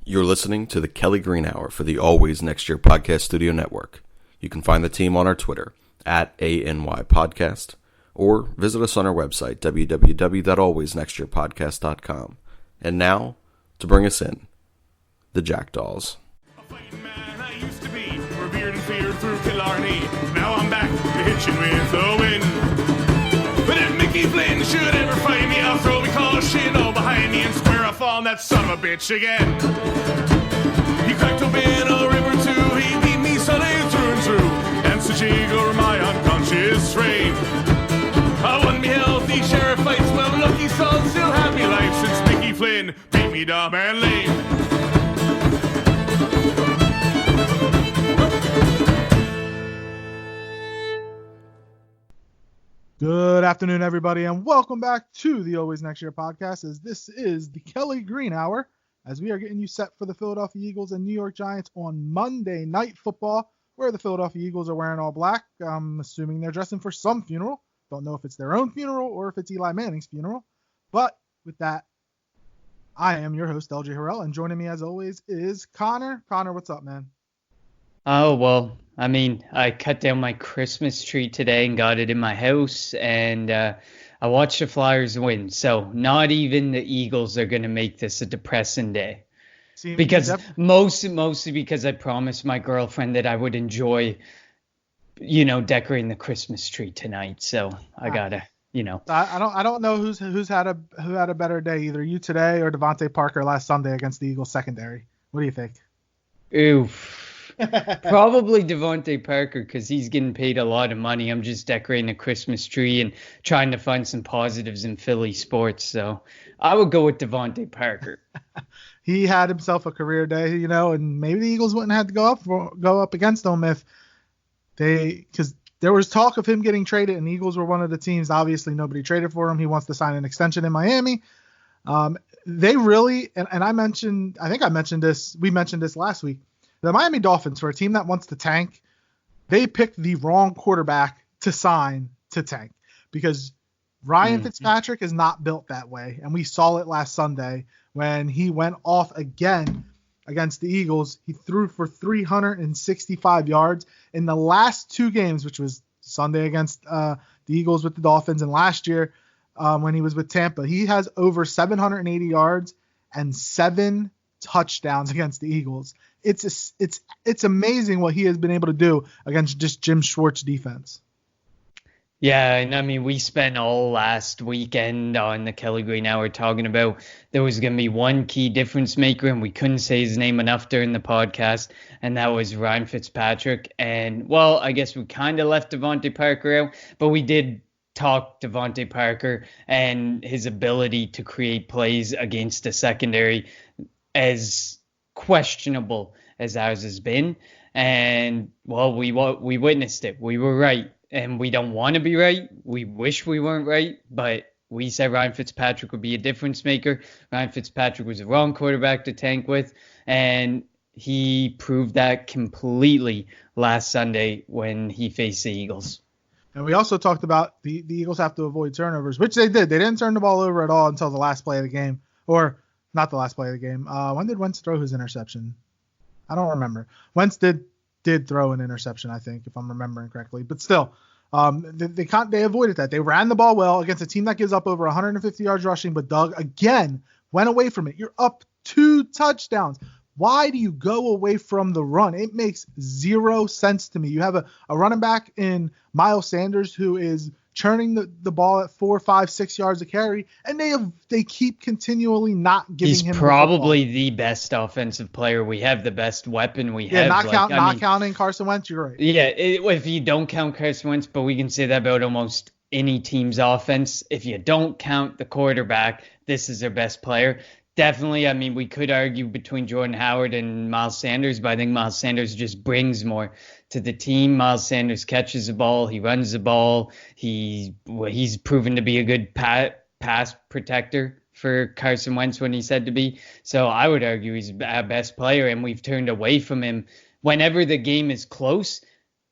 You're listening to the Kelly Green Hour for the Always Next Year Podcast Studio Network. You can find the team on our Twitter, @ANYPodcast, or visit us on our website, www.alwaysnextyearpodcast.com. And now, to bring us in, the Jackdaws. A fighting man I used to be, revered and feared through Killarney. Now I'm back, hitching with the wind. But if Mickey Flynn should ever fight me, I'll throw me caution all behind me and square off on that son of a bitch again. He cracked open a river too, he beat me Sunday through and through, and such over my unconscious frame. I won me healthy sheriff fights, well lucky son still had me life since Mickey Flynn beat me dumb and lame. Good afternoon, everybody, and welcome back to the Always Next Year podcast, as this is the Kelly Green Hour, as we are getting you set for the Philadelphia Eagles and New York Giants on Monday Night Football, where the Philadelphia Eagles are wearing all black. I'm assuming they're dressing for some funeral. Don't know if it's their own funeral or if it's Eli Manning's funeral. But with that, I am your host, LJ Harrell, and joining me as always is Connor. Connor, what's up, man? Oh, well, I mean, I cut down my Christmas tree today and got it in my house, and I watched the Flyers win. So not even the Eagles are going to make this a depressing day. Because mostly because I promised my girlfriend that I would enjoy, decorating the Christmas tree tonight. So I gotta, I don't know who had a better day, either you today or Devontae Parker last Sunday against the Eagles secondary. What do you think? Oof. Probably Devontae Parker, because he's getting paid a lot of money. I'm just decorating a Christmas tree and trying to find some positives in Philly sports. So I would go with Devontae Parker. He had himself a career day, and maybe the Eagles wouldn't have to go up against him because there was talk of him getting traded, and the Eagles were one of the teams. Obviously, nobody traded for him. He wants to sign an extension in Miami. They really, and I think I mentioned this. We mentioned this last week. The Miami Dolphins, for a team that wants to tank, they picked the wrong quarterback to sign to tank, because Ryan Fitzpatrick is not built that way. And we saw it last Sunday when he went off again against the Eagles. He threw for 365 yards in the last two games, which was Sunday against the Eagles with the Dolphins, and last year when he was with Tampa. He has over 780 yards and 7 touchdowns against the Eagles. It's amazing what he has been able to do against just Jim Schwartz defense. Yeah, and I mean, we spent all last weekend on the Kelly Green Hour talking about there was going to be one key difference maker, and we couldn't say his name enough during the podcast, and that was Ryan Fitzpatrick. And, well, I guess we kind of left Devontae Parker out, but we did talk Devontae Parker and his ability to create plays against the secondary, as questionable as ours has been. And, well, we witnessed it. We were right. And we don't want to be right. We wish we weren't right, but we said Ryan Fitzpatrick would be a difference maker. Ryan Fitzpatrick was the wrong quarterback to tank with, and he proved that completely last Sunday when he faced the Eagles. And we also talked about the Eagles have to avoid turnovers, which they did. They didn't turn the ball over at all until the last play of the game, or not the last play of the game. When did Wentz throw his interception? I don't remember. Wentz did throw an interception, I think, if I'm remembering correctly. But still, they avoided that. They ran the ball well against a team that gives up over 150 yards rushing, but Doug, again, went away from it. You're up 2 touchdowns. Why do you go away from the run? It makes zero sense to me. You have a running back in Miles Sanders who is churning the ball at 4, 5, 6 yards a carry, and they keep continually not giving him. He's probably the best offensive player we have, the best weapon we have. Not counting Carson Wentz. You're right. Yeah, if you don't count Carson Wentz, but we can say that about almost any team's offense. If you don't count the quarterback, this is their best player. Definitely, I mean, we could argue between Jordan Howard and Miles Sanders, but I think Miles Sanders just brings more to the team. Miles Sanders catches the ball. He runs the ball. He's proven to be a good pass protector for Carson Wentz when he said to be. So I would argue he's our best player, and we've turned away from him. Whenever the game is close,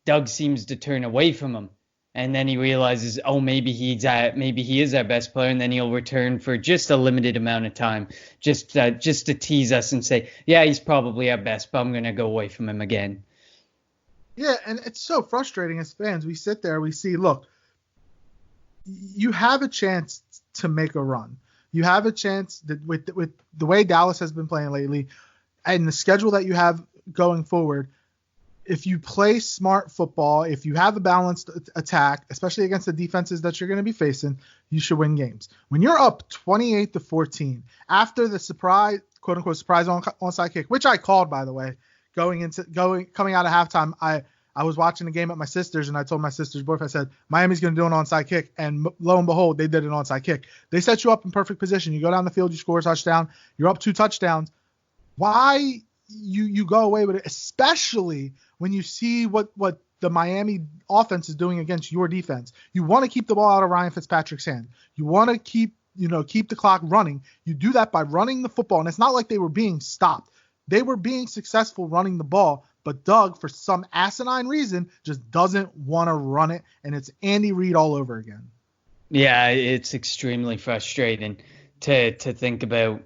Doug seems to turn away from him. and then he realizes, oh, maybe he is our best player, and then he'll return for just a limited amount of time, just to tease us and say, yeah, he's probably our best, but I'm gonna go away from him again. Yeah, and it's so frustrating as fans. We sit there, we see, look, you have a chance to make a run. You have a chance that with the way Dallas has been playing lately, and the schedule that you have going forward. If you play smart football, if you have a balanced attack, especially against the defenses that you're going to be facing, you should win games. When you're up 28-14 after the surprise, quote unquote, surprise onside kick, which I called, by the way, coming out of halftime, I was watching the game at my sister's, and I told my sister's boyfriend, I said, Miami's going to do an onside kick. And lo and behold, they did an onside kick. They set you up in perfect position. You go down the field, you score a touchdown, you're up 2 touchdowns. Why you go away with it, especially when you see what the Miami offense is doing against your defense? You want to keep the ball out of Ryan Fitzpatrick's hand. You want to keep the clock running. You do that by running the football. And it's not like they were being stopped. They were being successful running the ball, but Doug, for some asinine reason, just doesn't want to run it. And it's Andy Reid all over again. Yeah, it's extremely frustrating to think about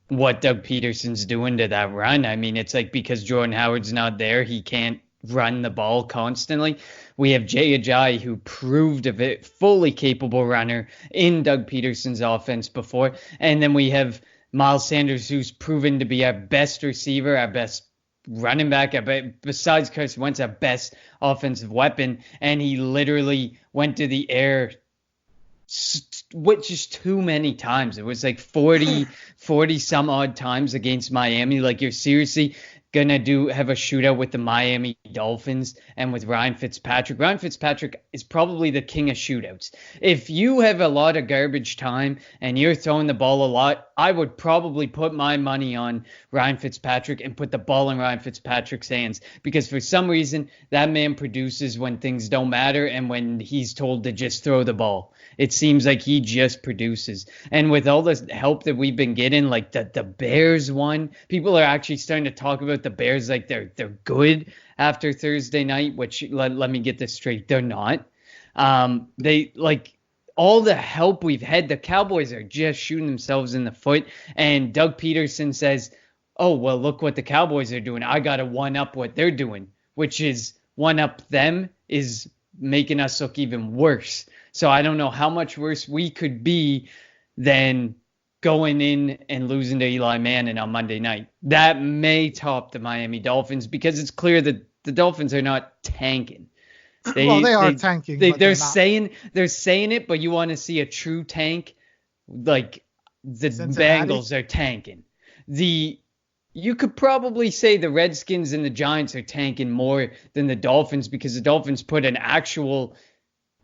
what Doug Peterson's doing to that run. I mean, it's like, because Jordan Howard's not there, he can't run the ball constantly. We have Jay Ajayi, who proved a fully capable runner in Doug Peterson's offense before. And then we have Miles Sanders, who's proven to be our best receiver, our best running back, besides Carson Wentz, our best offensive weapon. And he literally went to the air which is too many times. It was like 40 some odd times against Miami. Like, you're seriously gonna have a shootout with the Miami Dolphins and with Ryan Fitzpatrick. Ryan Fitzpatrick is probably the king of shootouts. If you have a lot of garbage time and you're throwing the ball a lot, I would probably put my money on Ryan Fitzpatrick and put the ball in Ryan Fitzpatrick's hands, because for some reason that man produces when things don't matter and when he's told to just throw the ball. It seems like he just produces. And with all this help that we've been getting, like the Bears won, people are actually starting to talk about the Bears like they're good after Thursday night, which let me get this straight, they're not. They, like, all the help we've had, the Cowboys are just shooting themselves in the foot. And Doug Peterson says, oh, well, look what the Cowboys are doing. I got to one up what they're doing, which is one up them is making us look even worse. So I don't know how much worse we could be than going in and losing to Eli Manning on Monday night. That may top the Miami Dolphins, because it's clear that the Dolphins are not tanking. They are tanking. They're saying it, but you want to see a true tank, like the Cincinnati? Bengals are tanking. You could probably say the Redskins and the Giants are tanking more than the Dolphins, because the Dolphins put an actual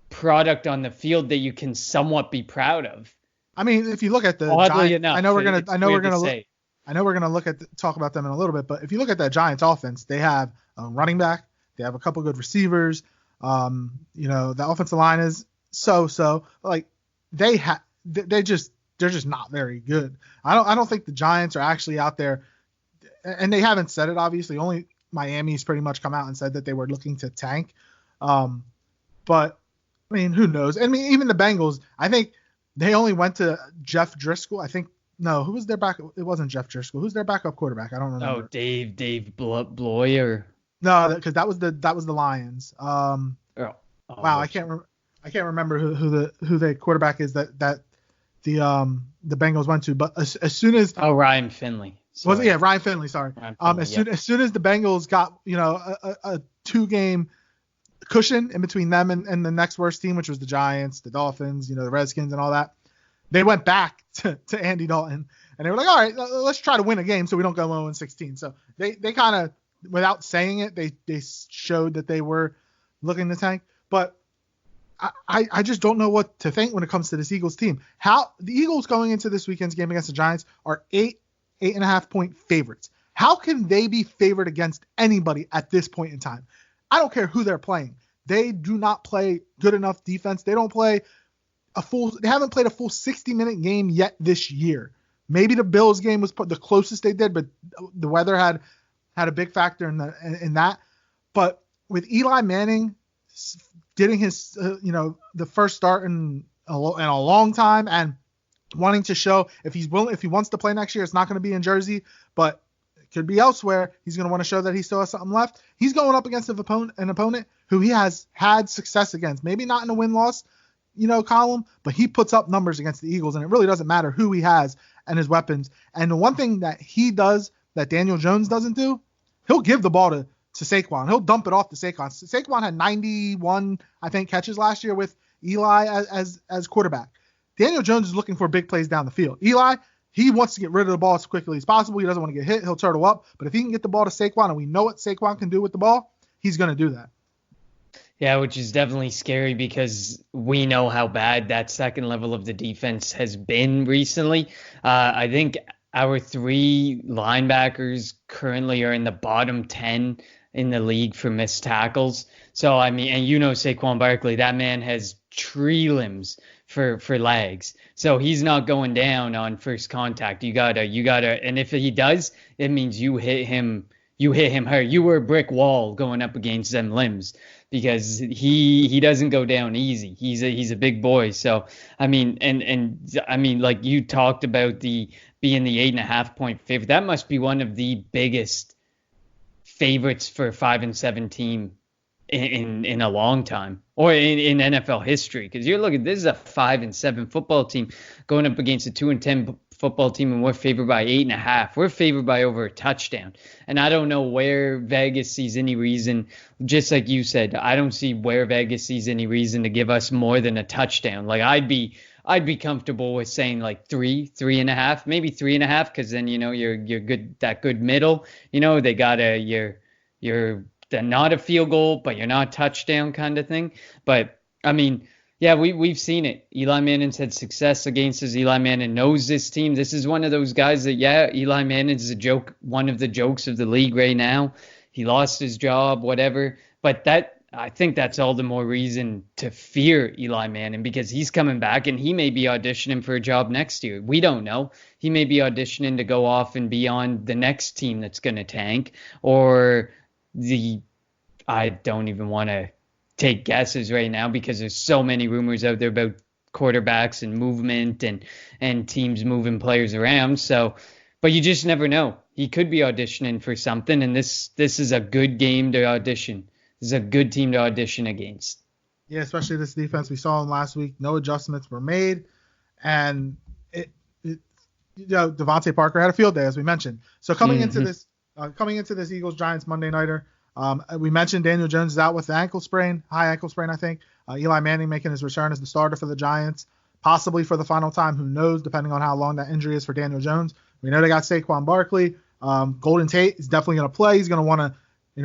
product on the field that you can somewhat be proud of. I mean, if you look at the Oddly Giants, enough, I know we're gonna talk about them in a little bit, but if you look at that Giants offense, they have a running back, they have a couple good receivers. The offensive line is so like they're just not very good. I don't think the Giants are actually out there, and they haven't said it, obviously. Only Miami's pretty much come out and said that they were looking to tank. But I mean, who knows? I mean, even the Bengals, I think they only went to Jeff Driscoll. I think, no, who was their backup? It wasn't Jeff Driscoll. Who's their backup quarterback? I don't remember. Oh, Dave Bloyer. No, because that was the Lions. Wow, I can't remember who the quarterback is that the Bengals went to. But as soon as Ryan Finley. Ryan Finley. Sorry. As soon as the Bengals got a 2-game cushion in between them and the next worst team, which was the Giants, the Dolphins, the Redskins and all that, they went back to Andy Dalton and they were like, all right, let's try to win a game so we don't go 0-16. So they kind of, without saying it, they showed that they were looking to tank. But I just don't know what to think when it comes to this Eagles team. How the Eagles going into this weekend's game against the Giants are 8.5 point favorites. How can they be favored against anybody at this point in time? I don't care who they're playing. They do not play good enough defense. They haven't played a full 60-minute game yet this year. Maybe the Bills game was the closest they did, but the weather had a big factor in that. But with Eli Manning getting his, the first start in a long time, and wanting to show if he wants to play next year, it's not going to be in Jersey, but it could be elsewhere. He's going to want to show that he still has something left. He's going up against an opponent who he has had success against, maybe not in a win-loss, column, but he puts up numbers against the Eagles, and it really doesn't matter who he has and his weapons. And the one thing that he does that Daniel Jones doesn't do, he'll give the ball to Saquon. He'll dump it off to Saquon. Saquon had 91, I think, catches last year with Eli as quarterback. Daniel Jones is looking for big plays down the field. Eli, he wants to get rid of the ball as quickly as possible. He doesn't want to get hit. He'll turtle up. But if he can get the ball to Saquon, and we know what Saquon can do with the ball, he's going to do that. Yeah, which is definitely scary because we know how bad that second level of the defense has been recently. I think our 3 linebackers currently are in the bottom 10 in the league for missed tackles. So, I mean, and Saquon Barkley, that man has tree limbs for legs. So he's not going down on first contact. You gotta, and if he does, it means you hit him hard. You were a brick wall going up against them limbs, because he doesn't go down easy. He's a big boy. So, I mean, and I mean, like you talked about being the 8.5-point favorite. That must be one of the biggest favorites for a 5-7 team in a long time, or in NFL history. Because you're looking, this is a 5-7 football team going up against a 2-10 football team, and we're favored by 8.5. We're favored by over a touchdown. And I don't know where Vegas sees any reason, just like you said, I don't see where Vegas sees any reason to give us more than a touchdown. Like I'd be comfortable with saying like 3.5, maybe 3.5, because then you're good, that good middle. They got you're not a field goal, but you're not touchdown kind of thing. But I mean, yeah, we've seen it. Eli Manning's had success against us. Eli Manning knows this team. This is one of those guys that, Eli Manning's a joke, one of the jokes of the league right now. He lost his job, whatever. But I think that's all the more reason to fear Eli Manning, because he's coming back and he may be auditioning for a job next year. We don't know. He may be auditioning to go off and be on the next team that's going to tank, or I don't even want to take guesses right now because there's so many rumors out there about quarterbacks and movement and teams moving players around. So, but you just never know. He could be auditioning for something, and this is a good game to audition. This is a good team to audition against. Yeah, especially this defense. We saw them last week. No adjustments were made, and Devontae Parker had a field day, as we mentioned. So coming into this Eagles-Giants Monday nighter, we mentioned Daniel Jones is out with the high ankle sprain, I think. Eli Manning making his return as the starter for the Giants, possibly for the final time. Who knows, depending on how long that injury is for Daniel Jones. We know they got Saquon Barkley. Golden Tate is definitely going to play. He's going to want to,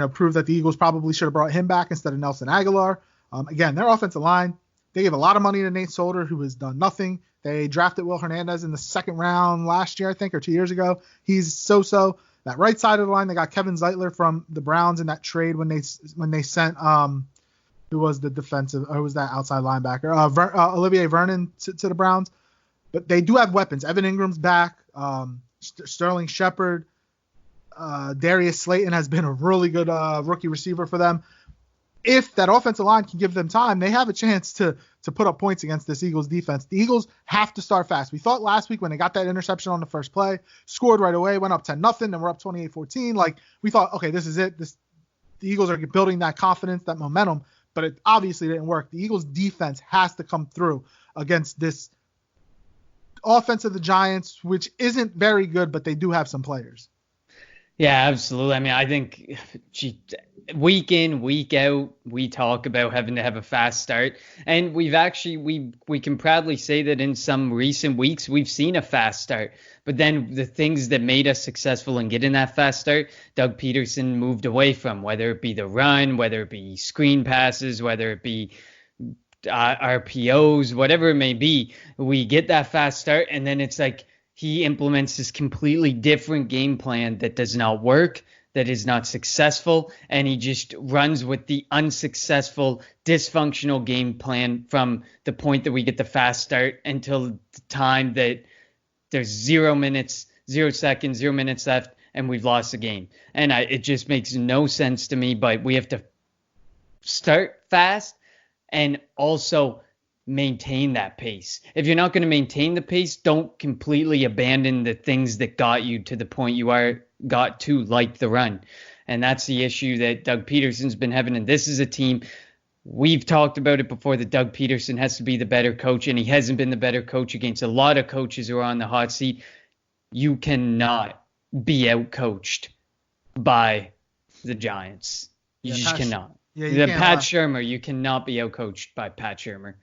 prove that the Eagles probably should have brought him back instead of Nelson Aguilar. Again, their offensive line, they gave a lot of money to Nate Solder, who has done nothing. They drafted Will Hernandez in the second round last year, I think, or 2 years ago. He's so-so. That right side of the line, they got Kevin Zeitler from the Browns in that trade when they sent who was the defensive, or who was that outside linebacker, Olivier Vernon to the Browns. But they do have weapons. Evan Ingram's back. Sterling Shepard, Darius Slayton has been a really good rookie receiver for them. If that offensive line can give them time, they have a chance to put up points against this Eagles defense. The Eagles have to start fast. We thought last week when they got that interception on the first play, scored right away, went up 10-0, then we're up 28-14. Like, we thought, okay, this is it. The Eagles are building that confidence, that momentum, but it obviously didn't work. The Eagles defense has to come through against this offense of the Giants, which isn't very good, but they do have some players. Yeah, absolutely. I mean, I think week in, week out, we talk about having to have a fast start. And we can proudly say that in some recent weeks, we've seen a fast start. But then the things that made us successful in getting that fast start, Doug Peterson moved away from, whether it be the run, whether it be screen passes, whether it be RPOs, whatever it may be. We get that fast start, and then it's like, he implements this completely different game plan that does not work, that is not successful, and he just runs with the unsuccessful, dysfunctional game plan from the point that we get the fast start until the time that there's 0 minutes, 0 seconds, 0 minutes left, and we've lost the game. And it just makes no sense to me, but we have to start fast and also maintain that pace. If you're not going to maintain the pace, don't completely abandon the things that got you to the point you got to, like the run. And that's the issue that Doug Peterson's been having. And this is a team, we've talked about it before, that Doug Peterson has to be the better coach, and he hasn't been the better coach against a lot of coaches who are on the hot seat. You cannot be outcoached by the Giants. You just cannot. Yeah, Pat Shurmur, you cannot be outcoached by Pat Shurmur.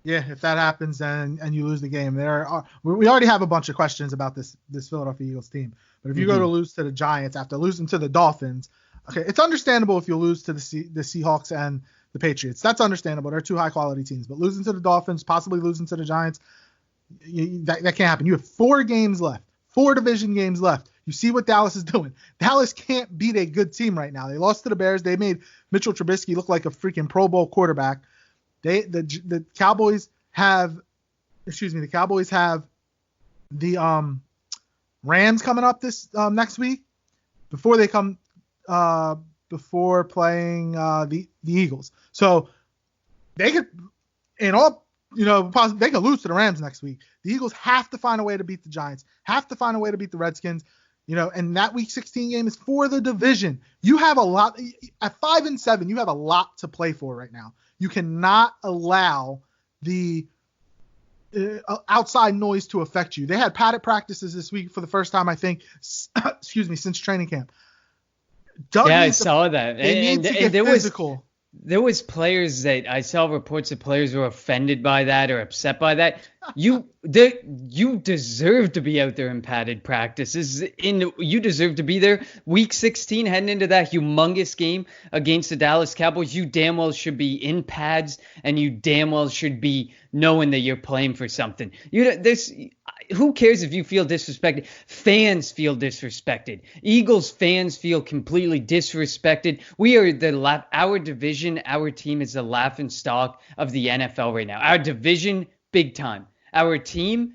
Yeah, if that happens and you lose the game, we already have a bunch of questions about this Philadelphia Eagles team. But if you go to lose to the Giants after losing to the Dolphins, okay, it's understandable if you lose to the Seahawks and the Patriots. That's understandable. They're two high-quality teams. But losing to the Dolphins, possibly losing to the Giants, that can't happen. You have 4 games left, 4 division games left. You see what Dallas is doing. Dallas can't beat a good team right now. They lost to the Bears. They made Mitchell Trubisky look like a freaking Pro Bowl quarterback. The Cowboys have the Rams coming up this next week before playing the Eagles. So they could, they could lose to the Rams next week. The Eagles have to find a way to beat the Giants, have to find a way to beat the Redskins. And that Week 16 game is for the division. You have a lot at 5-7. You have a lot to play for right now. You cannot allow the outside noise to affect you. They had padded practices this week for the first time, I think, since training camp. I saw that. They need to get physical. There was players that I saw reports of players who were offended by that or upset by that. You deserve to be out there in padded practices. You deserve to be there. Week 16, heading into that humongous game against the Dallas Cowboys, you damn well should be in pads, and you damn well should be knowing that you're playing for something. Who cares if you feel disrespected? Fans feel disrespected. Eagles fans feel completely disrespected. We are our division, our team is the laughing stock of the NFL right now. Our division, big time. Our team,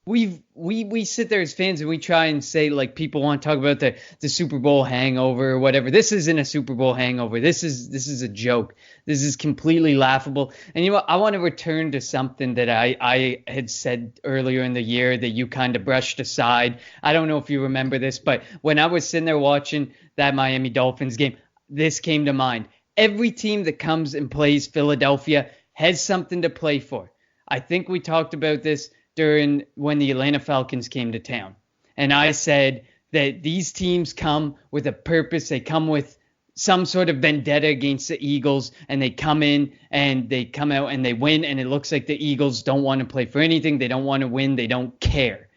we sit there as fans and we try and say, like, people want to talk about the Super Bowl hangover or whatever. This isn't a Super Bowl hangover. This is a joke. This is completely laughable. And you know what? I want to return to something that I had said earlier in the year that you kind of brushed aside. I don't know if you remember this, but when I was sitting there watching that Miami Dolphins game, this came to mind. Every team that comes and plays Philadelphia has something to play for. I think we talked about this when the Atlanta Falcons came to town. And I said that these teams come with a purpose. They come with some sort of vendetta against the Eagles, and they come in and they come out and they win. And it looks like the Eagles don't want to play for anything. They don't want to win. They don't care.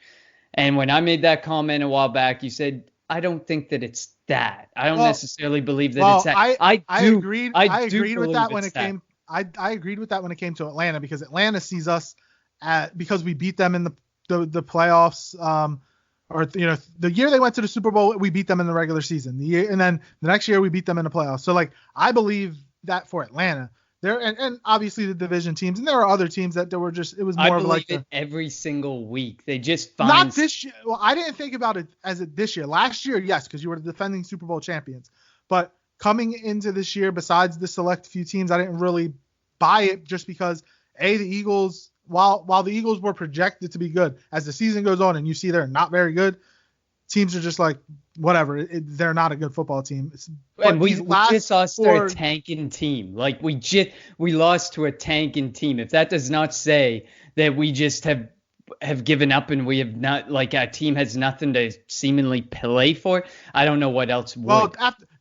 And when I made that comment a while back, you said, I don't think that it's that. I don't necessarily believe that it's that. I agreed with that when it came. I agreed with that when it came to Atlanta, because Atlanta sees us because we beat them in the playoffs, the year they went to the Super Bowl, we beat them in the regular season. And then the next year we beat them in the playoffs. So I believe that for Atlanta there, and obviously the division teams, and there are other teams that there were just, it was more of like every single week they just find. Not this year. Well, I didn't think about it as this year. Last year, yes, because you were the defending Super Bowl champions. But coming into this year, besides the select few teams, I didn't really buy it, just because the Eagles, while the Eagles were projected to be good, as the season goes on and you see they're not very good, teams are just like, whatever, they're not a good football team. And we just lost to a tanking team. Like we lost to a tanking team. If that does not say that we just have given up and we have not, like, our team has nothing to seemingly play for, I don't know what else would. Well,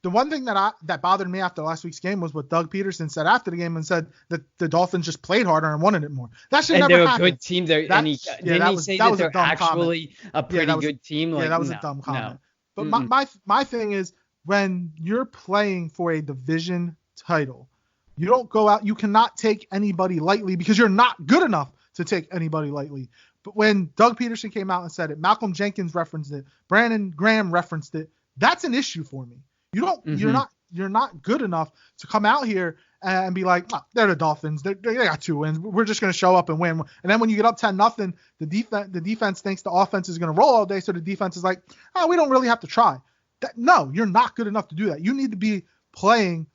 the one thing that bothered me after last week's game was what Doug Peterson said after the game, and said that the Dolphins just played harder and wanted it more. That should never happen. And they're a good team. Didn't he say that they're actually a pretty good team? Like, that was a dumb comment. No. But my thing is, when you're playing for a division title, you don't go out. You cannot take anybody lightly, because you're not good enough to take anybody lightly. But when Doug Peterson came out and said it, Malcolm Jenkins referenced it, Brandon Graham referenced it, that's an issue for me. You're not good enough to come out here and be like, they're the Dolphins. They got 2 wins. We're just going to show up and win. And then when you get up 10-0, the defense thinks the offense is going to roll all day. So the defense is like, we don't really have to try. No, you're not good enough to do that. You need to be playing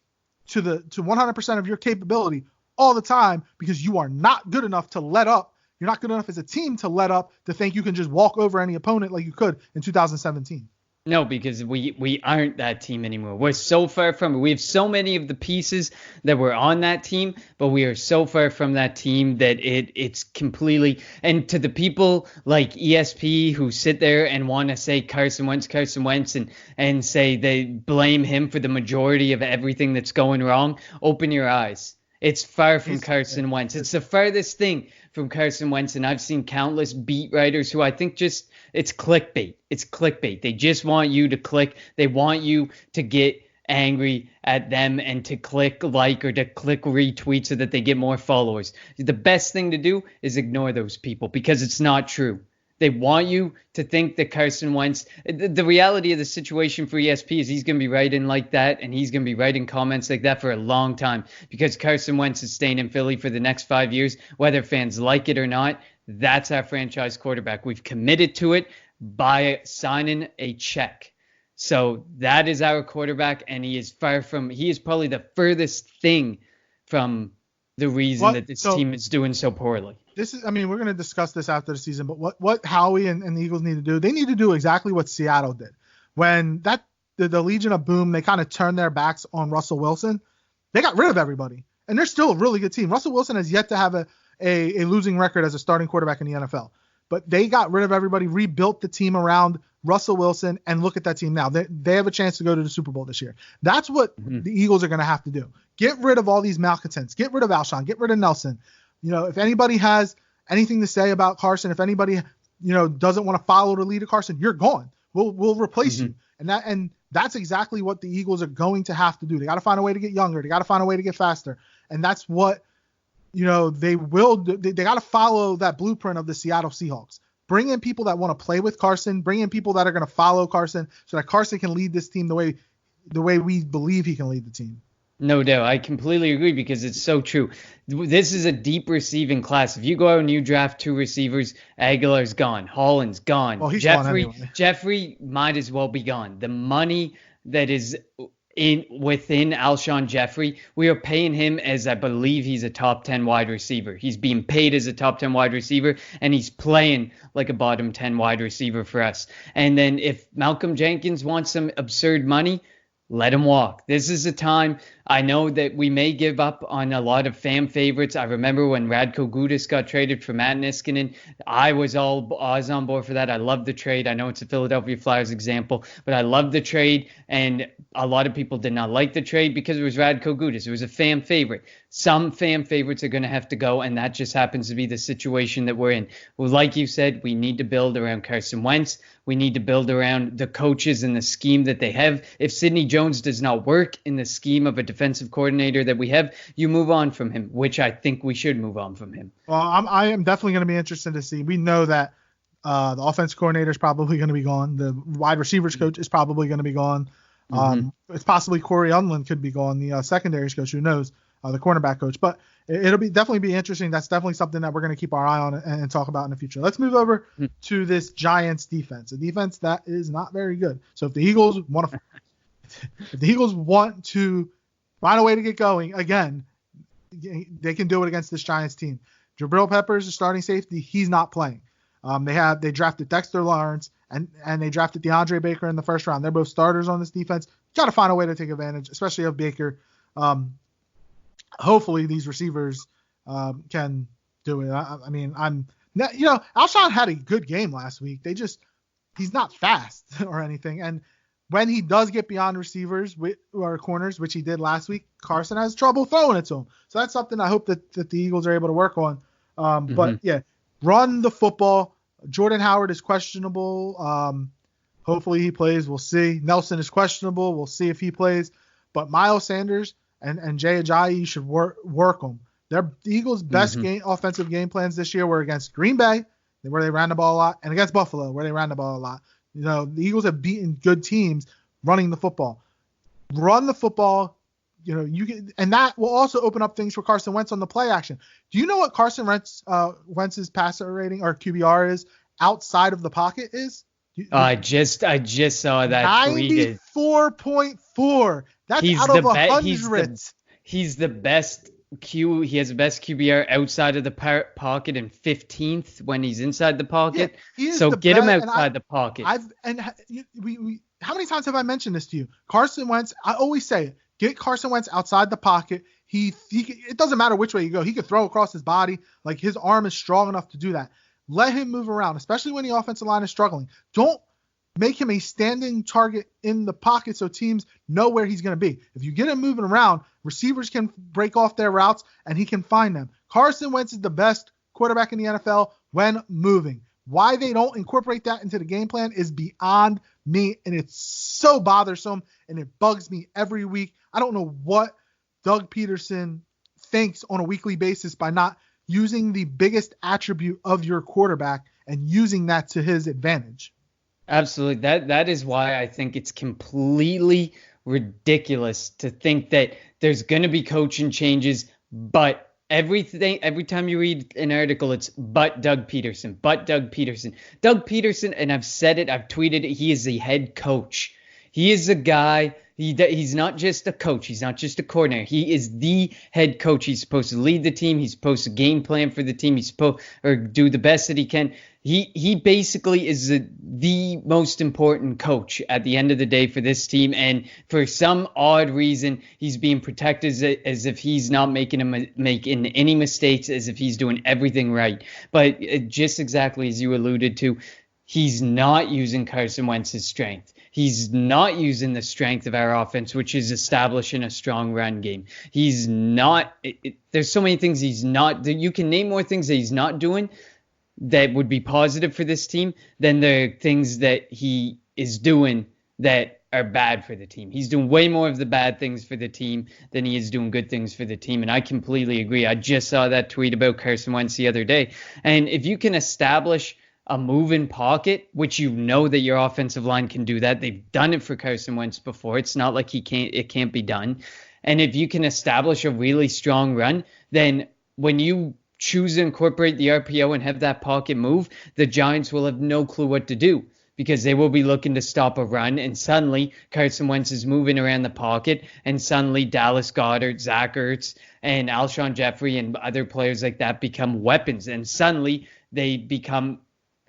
to 100% of your capability all the time because you are not good enough to let up. You're not good enough as a team to let up to think you can just walk over any opponent like you could in 2017. No, because we aren't that team anymore. We're so far from it. We have so many of the pieces that were on that team, but we are so far from that team that it's completely. And to the people like ESP who sit there and want to say Carson Wentz, and say they blame him for the majority of everything that's going wrong, open your eyes. It's far from Carson Wentz. It's the farthest thing from Carson Wentz, and I've seen countless beat writers who I think just it's clickbait. It's clickbait. They just want you to click. They want you to get angry at them and to click like or to click retweet so that they get more followers. The best thing to do is ignore those people because it's not true. They want you to think that Carson Wentz, the reality of the situation for ESP is he's going to be writing like that, and he's going to be writing comments like that for a long time because Carson Wentz is staying in Philly for the next 5 years, whether fans like it or not. That's our franchise quarterback. We've committed to it by signing a check. So that is our quarterback, and he is probably the furthest thing from the reason that this team is doing so poorly. We're going to discuss this after the season, but what Howie and the Eagles need to do, they need to do exactly what Seattle did. When the Legion of Boom, they kind of turned their backs on Russell Wilson, they got rid of everybody. And they're still a really good team. Russell Wilson has yet to have a losing record as a starting quarterback in the NFL. But they got rid of everybody, rebuilt the team around Russell Wilson, and look at that team now. They have a chance to go to the Super Bowl this year. That's what the Eagles are going to have to do. Get rid of all these malcontents. Get rid of Alshon. Get rid of Nelson. If anybody has anything to say about Carson, if anybody, doesn't want to follow the lead of Carson, you're gone. We'll replace you. And that's exactly what the Eagles are going to have to do. They got to find a way to get younger. They got to find a way to get faster. And that's what, they will do. They got to follow that blueprint of the Seattle Seahawks. Bring in people that want to play with Carson. Bring in people that are going to follow Carson so that Carson can lead this team the way we believe he can lead the team. No doubt. I completely agree because it's so true. This is a deep receiving class. If you go out and you draft 2 receivers, Aguilar's gone. Holland's gone. Well, he's gone anyway. Jeffrey might as well be gone. The money that is within Alshon Jeffrey, we are paying him as I believe he's a top 10 wide receiver. He's being paid as a top 10 wide receiver, and he's playing like a bottom 10 wide receiver for us. And then if Malcolm Jenkins wants some absurd money, let him walk. This is a time. I know that we may give up on a lot of fan favorites. I remember when Radko Gudas got traded for Matt Niskanen. I was on board for that. I love the trade. I know it's a Philadelphia Flyers example, but I love the trade. And a lot of people did not like the trade because it was Radko Gudas. It was a fan favorite. Some fan favorites are going to have to go, and that just happens to be the situation that we're in. Well, like you said, we need to build around Carson Wentz. We need to build around the coaches and the scheme that they have. If Sidney Jones does not work in the scheme of a defensive coordinator that we have, you move on from him, which I think we should move on from him. Well, I am definitely going to be interested to see. We know that the offense coordinator is probably going to be gone. The wide receivers coach is probably going to be gone. It's possibly Corey Unlin could be gone. The secondaries coach, who knows, the cornerback coach. But it'll definitely be interesting. That's definitely something that we're going to keep our eye on and talk about in the future. Let's move over to this Giants defense, a defense that is not very good. So if the Eagles want to find a way to get going again, they can do it against this Giants team. Jabril Peppers, the starting safety, he's not playing. They drafted Dexter Lawrence and they drafted DeAndre Baker in the first round. They're both starters on this defense. Got to find a way to take advantage, especially of Baker. Hopefully these receivers can do it. Alshon had a good game last week. He's not fast or anything. And when he does get beyond receivers or corners, which he did last week, Carson has trouble throwing it to him. So that's something I hope that the Eagles are able to work on. But yeah, run the football. Jordan Howard is questionable. Hopefully he plays. We'll see. Nelson is questionable. We'll see if he plays. But Miles Sanders and Jay Ajayi should work them. The Eagles' best offensive game plans this year were against Green Bay, where they ran the ball a lot, and against Buffalo, where they ran the ball a lot. The Eagles have beaten good teams running the football. Run the football. And that will also open up things for Carson Wentz on the play action. Do you know what Carson Wentz's passer rating or QBR is outside of the pocket is? I just saw that tweeted. 94.4. That's out of 100. He's the best He has the best QBR outside of the pocket and 15th when he's inside the pocket. Yeah, he is so the get him best, outside the pocket. We how many times have I mentioned this to you? Carson Wentz, I always say it. Get Carson Wentz outside the pocket. It doesn't matter which way you go. He could throw across his body. Like, his arm is strong enough to do that. Let him move around, especially when the offensive line is struggling. Don't make him a standing target in the pocket so teams know where he's going to be. If you get him moving around, receivers can break off their routes and he can find them. Carson Wentz is the best quarterback in the NFL when moving. Why they don't incorporate that into the game plan is beyond me, and it's so bothersome, and it bugs me every week. I don't know what Doug Peterson thinks on a weekly basis by not using the biggest attribute of your quarterback and using that to his advantage. Absolutely. That is why I think it's completely ridiculous to think that there's going to be coaching changes, but every time you read an article, it's but Doug Peterson. Doug Peterson, and I've said it, I've tweeted it, he is the head coach. He is a guy. He's not just a coach. He's not just a coordinator. He is the head coach. He's supposed to lead the team. He's supposed to game plan for the team. He's supposed or do the best that he can. He basically is the most important coach at the end of the day for this team. And for some odd reason, he's being protected as if he's not making any mistakes, as if he's doing everything right. But just exactly as you alluded to, he's not using Carson Wentz's strength. He's not using the strength of our offense, which is establishing a strong run game. He's not. There's so many things he's not. You can name more things that he's not doing that would be positive for this team than the things that he is doing that are bad for the team. He's doing way more of the bad things for the team than he is doing good things for the team. And I completely agree. I just saw that tweet about Carson Wentz the other day. And if you can establish a move-in pocket, which you know that your offensive line can do that. They've done it for Carson Wentz before. It's not like it can't be done. And if you can establish a really strong run, then when you choose to incorporate the RPO and have that pocket move, the Giants will have no clue what to do because they will be looking to stop a run. And suddenly Carson Wentz is moving around the pocket, and suddenly Dallas Goedert, Zach Ertz, and Alshon Jeffrey and other players like that become weapons. And suddenly they become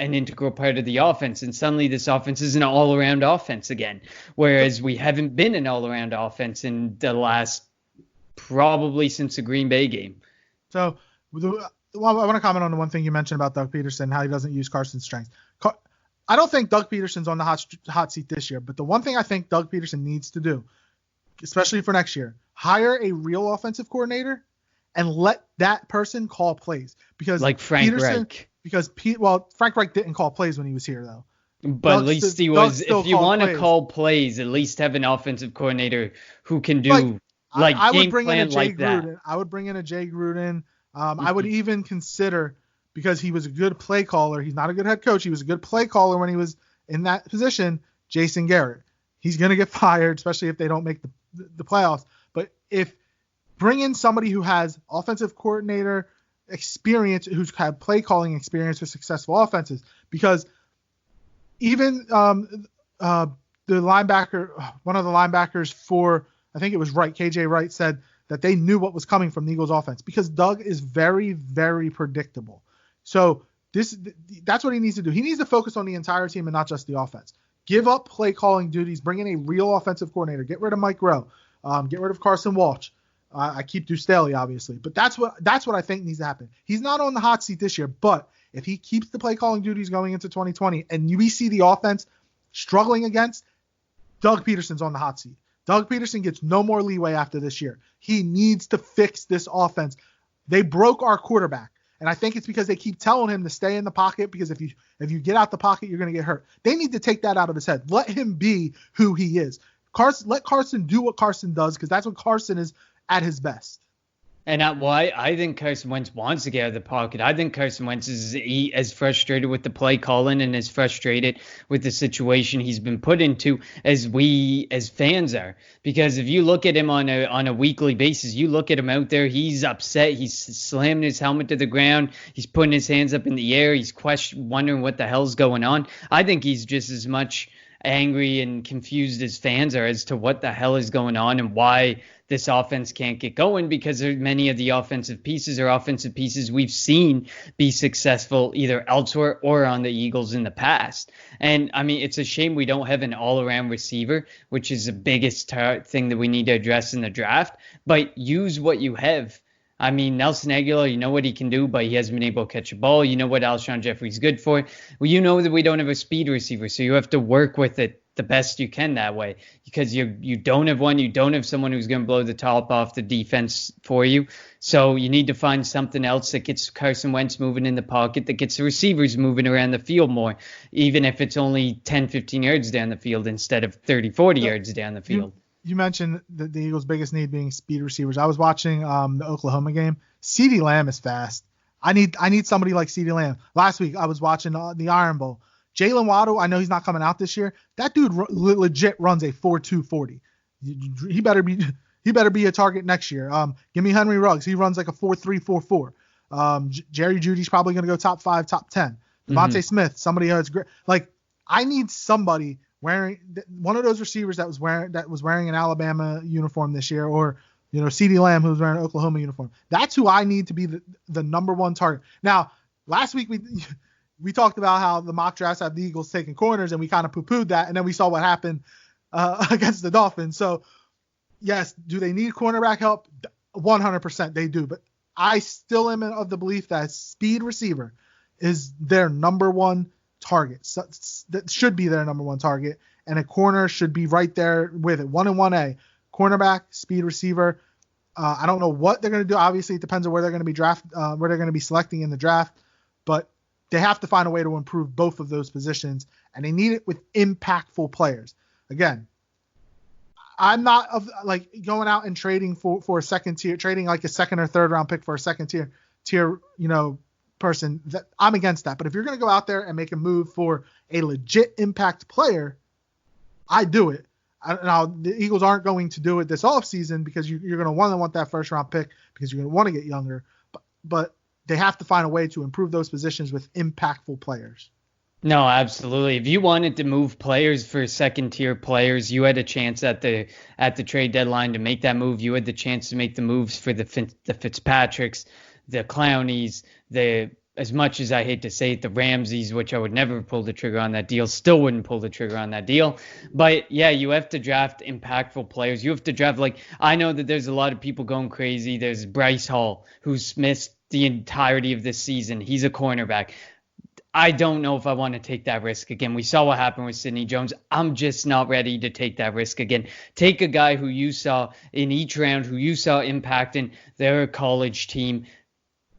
an integral part of the offense, and suddenly this offense is an all-around offense again, whereas we haven't been an all-around offense in the last probably since the Green Bay game. So I want to comment on the one thing you mentioned about Doug Peterson, how he doesn't use Carson's strengths. I don't think Doug Peterson's on the hot seat this year, but the one thing I think Doug Peterson needs to do, especially for next year, hire a real offensive coordinator and let that person call plays, because like Frank Reich. Because Frank Reich didn't call plays when he was here, though. But at least he was. If you want to call plays, at least have an offensive coordinator who can do I game would bring plan in a Jay like Gruden. that. I would bring in a Jay Gruden. I would even consider, because he was a good play caller. He's not a good head coach. He was a good play caller when he was in that position. Jason Garrett. He's going to get fired, especially if they don't make the playoffs. But if bring in somebody who has offensive coordinator experience, who's had play calling experience with successful offenses, because even the linebacker, one of the linebackers for, I think it was Wright, KJ Wright, said that they knew what was coming from the Eagles offense, because Doug is very, very predictable. So that's what he needs to do. He needs to focus on the entire team and not just the offense. Give up play calling duties, bring in a real offensive coordinator, get rid of Mike Rowe, get rid of Carson Walsh. I keep Deuce Staley, obviously, but that's what I think needs to happen. He's not on the hot seat this year, but if he keeps the play calling duties going into 2020 and we see the offense struggling against, Doug Peterson's on the hot seat. Doug Peterson gets no more leeway after this year. He needs to fix this offense. They broke our quarterback, and I think it's because they keep telling him to stay in the pocket, because if you get out the pocket, you're going to get hurt. They need to take that out of his head. Let him be who he is. Let Carson do what Carson does, because that's what Carson is at his best. And why I think Carson Wentz wants to get out of the pocket. I think Carson Wentz is as frustrated with the play calling and as frustrated with the situation he's been put into as we as fans are. Because if you look at him on a weekly basis, you look at him out there, he's upset. He's slamming his helmet to the ground. He's putting his hands up in the air. He's wondering what the hell's going on. I think he's just as much angry and confused as fans are as to what the hell is going on and why this offense can't get going, because many of the offensive pieces we've seen be successful either elsewhere or on the Eagles in the past. And I mean, it's a shame we don't have an all-around receiver, which is the biggest thing that we need to address in the draft, but use what you have. I mean, Nelson Aguilar, you know what he can do, but he hasn't been able to catch a ball. You know what Alshon Jeffrey's good for. Well, you know that we don't have a speed receiver, so you have to work with it the best you can that way, because you don't have one. You don't have someone who's going to blow the top off the defense for you. So you need to find something else that gets Carson Wentz moving in the pocket, that gets the receivers moving around the field more, even if it's only 10, 15 yards down the field instead of 30, 40 yards down the field. You mentioned the Eagles' biggest need being speed receivers. I was watching the Oklahoma game. CeeDee Lamb is fast. I need somebody like CeeDee Lamb. Last week I was watching the Iron Bowl. Jalen Waddle, I know he's not coming out this year. That dude legit runs a 4.2 40. He better be a target next year. Give me Henry Ruggs. He runs like a 4.3 4.4. Jerry Jeudy's probably going to go top 5, top 10. Devontae Smith, somebody else great. Like, I need somebody wearing one of those receivers that was wearing an Alabama uniform this year, or CeeDee Lamb, who's wearing an Oklahoma uniform. That's who I need to be the number one target. Now, last week we talked about how the mock drafts have the Eagles taking corners, and we kind of poo-pooed that, and then we saw what happened against the Dolphins. So, yes, do they need cornerback help? 100% they do, but I still am of the belief that speed receiver is their number one target. So that should be their number one target, and a corner should be right there with it. 1 and 1A, cornerback, speed receiver. I don't know what they're going to do. Obviously, it depends on where they're going to be where they're going to be selecting in the draft, but they have to find a way to improve both of those positions, and they need it with impactful players. Again, I'm not of like going out and trading for a second tier, trading like a second or third round pick for a second tier, person. That I'm against that. But if you're going to go out there and make a move for a legit impact player, I do it. Now, the Eagles aren't going to do it this offseason because you're going to want that first round pick because you're going to want to get younger. But they have to find a way to improve those positions with impactful players. No, absolutely. If you wanted to move players for second tier players, you had a chance at the trade deadline to make that move. You had the chance to make the moves for the Fitzpatricks, the Clownies, as much as I hate to say it, the Ramseys, which I would never pull the trigger on that deal, still wouldn't pull the trigger on that deal. But yeah, you have to draft impactful players. You have to draft, I know that there's a lot of people going crazy. There's Bryce Hall, who's missed the entirety of this season. He's a cornerback. I don't know if I want to take that risk again. We saw what happened with Sidney Jones. I'm just not ready to take that risk again. Take a guy who you saw in each round, who you saw impacting their college team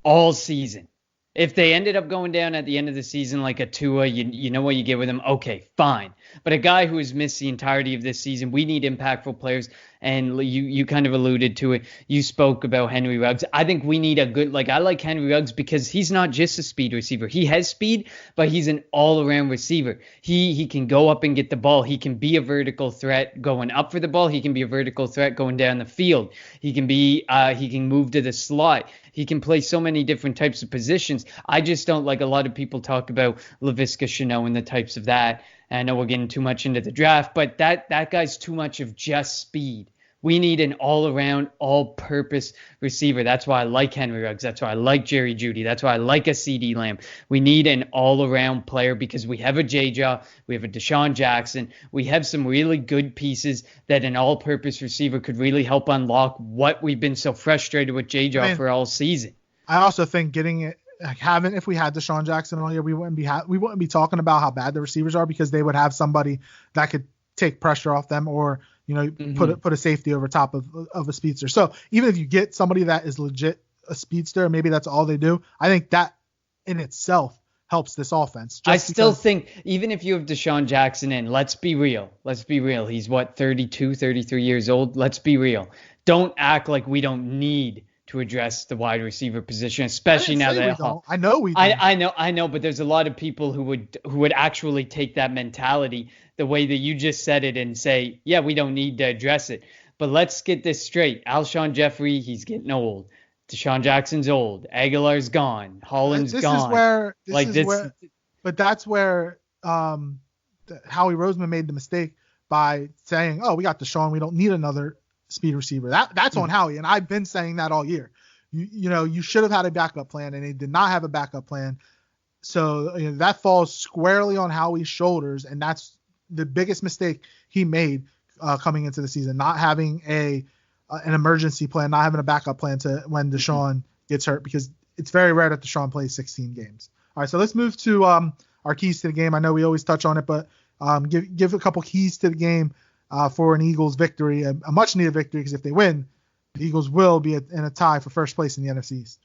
all season. If they ended up going down at the end of the season like a Tua, you know what you get with him. Okay, fine. But a guy who has missed the entirety of this season, we need impactful players. And you kind of alluded to it. You spoke about Henry Ruggs. I think we need a good, I like Henry Ruggs because he's not just a speed receiver. He has speed, but he's an all-around receiver. He can go up and get the ball. He can be a vertical threat going up for the ball. He can be a vertical threat going down the field. He can move to the slot. He can play so many different types of positions. I just don't like a lot of people talk about Laviska Shenault and the types of that. I know we're getting too much into the draft, but that guy's too much of just speed. We need an all-around, all-purpose receiver. That's why I like Henry Ruggs. That's why I like Jerry Jeudy. That's why I like a CeeDee Lamb. We need an all-around player because we have a J-Jaw. We have a Deshaun Jackson. We have some really good pieces that an all-purpose receiver could really help unlock what we've been so frustrated with J-Jaw for all season. I also think getting it, if we had Deshaun Jackson all year, we wouldn't be talking about how bad the receivers are because they would have somebody that could take pressure off them or put a safety over top of a speedster. So even if you get somebody that is legit a speedster, maybe that's all they do. I think that in itself helps this offense. I still think even if you have Deshaun Jackson in, let's be real. He's 32, 33 years old. Let's be real. Don't act like we don't need to address the wide receiver position, especially now that I know we do. I know, but there's a lot of people who would actually take that mentality the way that you just said it and say, yeah, we don't need to address it. But let's get this straight. Alshon Jeffrey, he's getting old. Deshaun Jackson's old. Aguilar's gone. Holland's gone. But that's where Howie Roseman made the mistake by saying, "Oh, we got Deshaun. We don't need another speed receiver." That's on Howie, and I've been saying that all year. You should have had a backup plan, and they did not have a backup plan. So that falls squarely on Howie's shoulders, and that's the biggest mistake he made coming into the season, not having an emergency plan, not having a backup plan to when Deshaun gets hurt, because it's very rare that Deshaun plays 16 games. All right, so let's move to our keys to the game. I know we always touch on it, but give a couple keys to the game for an Eagles victory, a much needed victory, because if they win, the Eagles will be in a tie for first place in the NFC East.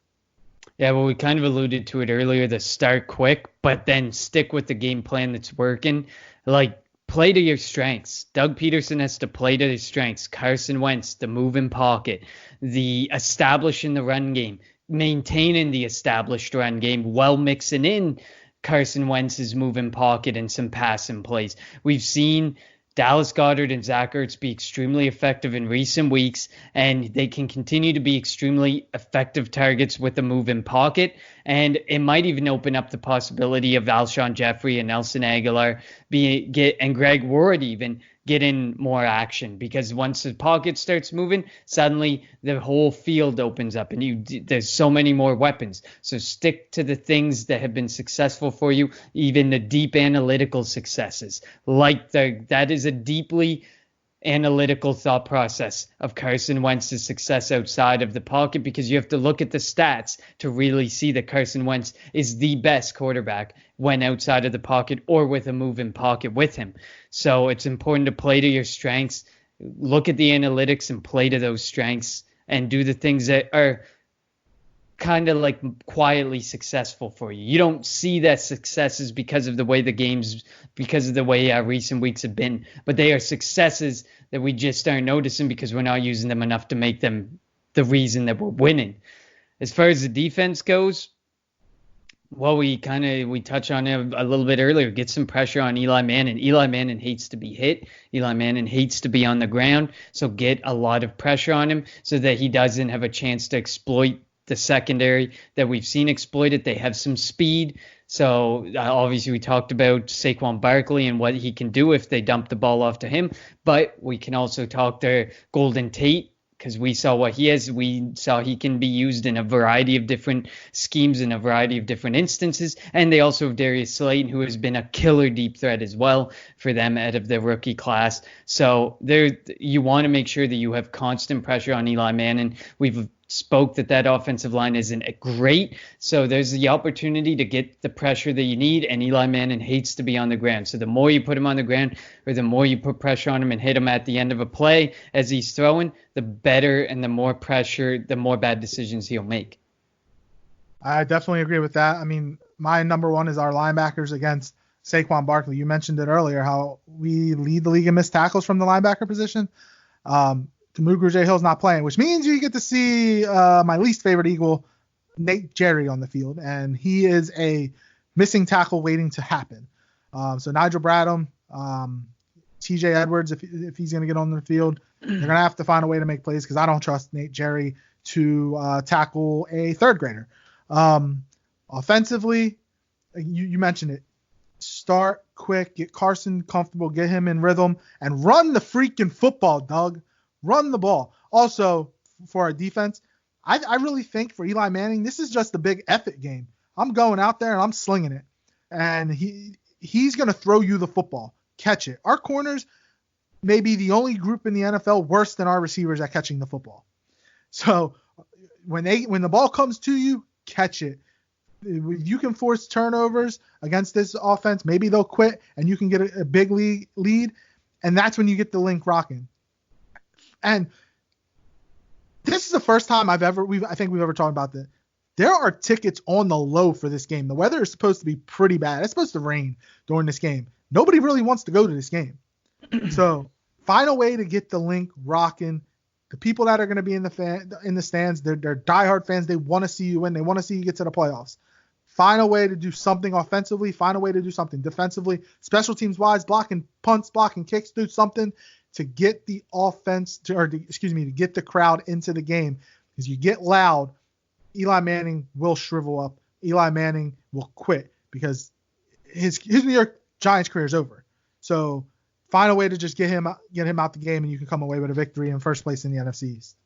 Yeah, well, we kind of alluded to it earlier, the start quick, but then stick with the game plan that's working. Like, play to your strengths. Doug Peterson has to play to his strengths. Carson Wentz, the move in pocket, the establishing the run game, maintaining the established run game while mixing in Carson Wentz's move in pocket and some passing plays. We've seen Dallas Goedert and Zach Ertz be extremely effective in recent weeks, and they can continue to be extremely effective targets with the move in pocket. And it might even open up the possibility of Alshon Jeffrey and Nelson Aguilar and Greg Ward even getting more action, because once the pocket starts moving, suddenly the whole field opens up and there's so many more weapons. So stick to the things that have been successful for you, even the deep analytical successes. That is a deeply analytical thought process of Carson Wentz's success outside of the pocket, because you have to look at the stats to really see that Carson Wentz is the best quarterback when outside of the pocket or with a move in pocket with him. So it's important to play to your strengths, look at the analytics and play to those strengths, and do the things that are kind of like quietly successful for you. You don't see that successes because of the way recent weeks have been, but they are successes that we just aren't noticing because we're not using them enough to make them the reason that we're winning. As far as the defense goes, well, we touched on it a little bit earlier. Get some pressure on Eli Manning. Eli Manning hates to be hit. Eli Manning hates to be on the ground. So get a lot of pressure on him so that he doesn't have a chance to exploit the secondary that we've seen exploited. They have some speed. So obviously we talked about Saquon Barkley and what he can do if they dump the ball off to him. But we can also talk to Golden Tate, because we saw what he is. We saw he can be used in a variety of different schemes in a variety of different instances. And they also have Darius Slayton, who has been a killer deep threat as well for them out of the rookie class. So you want to make sure that you have constant pressure on Eli Manning. We've spoke that offensive line isn't great. So there's the opportunity to get the pressure that you need. And Eli Manning hates to be on the ground. So the more you put him on the ground, or the more you put pressure on him and hit him at the end of a play as he's throwing, the better, and the more pressure, the more bad decisions he'll make. I definitely agree with that. I mean, my number one is our linebackers against Saquon Barkley. You mentioned it earlier, how we lead the league in missed tackles from the linebacker position. Mugru J-Hill's not playing, which means you get to see my least favorite Eagle, Nate Jerry, on the field, and he is a missing tackle waiting to happen. So Nigel Bradham, TJ Edwards, if he's going to get on the field, they're going to have to find a way to make plays, because I don't trust Nate Jerry to tackle a third grader. Offensively, you mentioned it. Start quick, get Carson comfortable, get him in rhythm, and run the freaking football, Doug. Run the ball. Also, for our defense, I really think for Eli Manning, this is just a big effort game. I'm going out there and I'm slinging it. And he's going to throw you the football. Catch it. Our corners may be the only group in the NFL worse than our receivers at catching the football. So when the ball comes to you, catch it. You can force turnovers against this offense. Maybe they'll quit and you can get a big lead. And that's when you get the link rocking. And this is the first time I think we've ever talked about that. There are tickets on the low for this game. The weather is supposed to be pretty bad. It's supposed to rain during this game. Nobody really wants to go to this game. So find a way to get the link rocking. The people that are going to be in the stands, they're diehard fans. They want to see you win. They want to see you get to the playoffs. Find a way to do something offensively. Find a way to do something defensively. Special teams wise, blocking punts, blocking kicks, do something to get the offense to get the crowd into the game. Because you get loud, Eli Manning will shrivel up. Eli Manning will quit, because his New York Giants career is over. So find a way to just get him out the game, and you can come away with a victory in first place in the NFC East.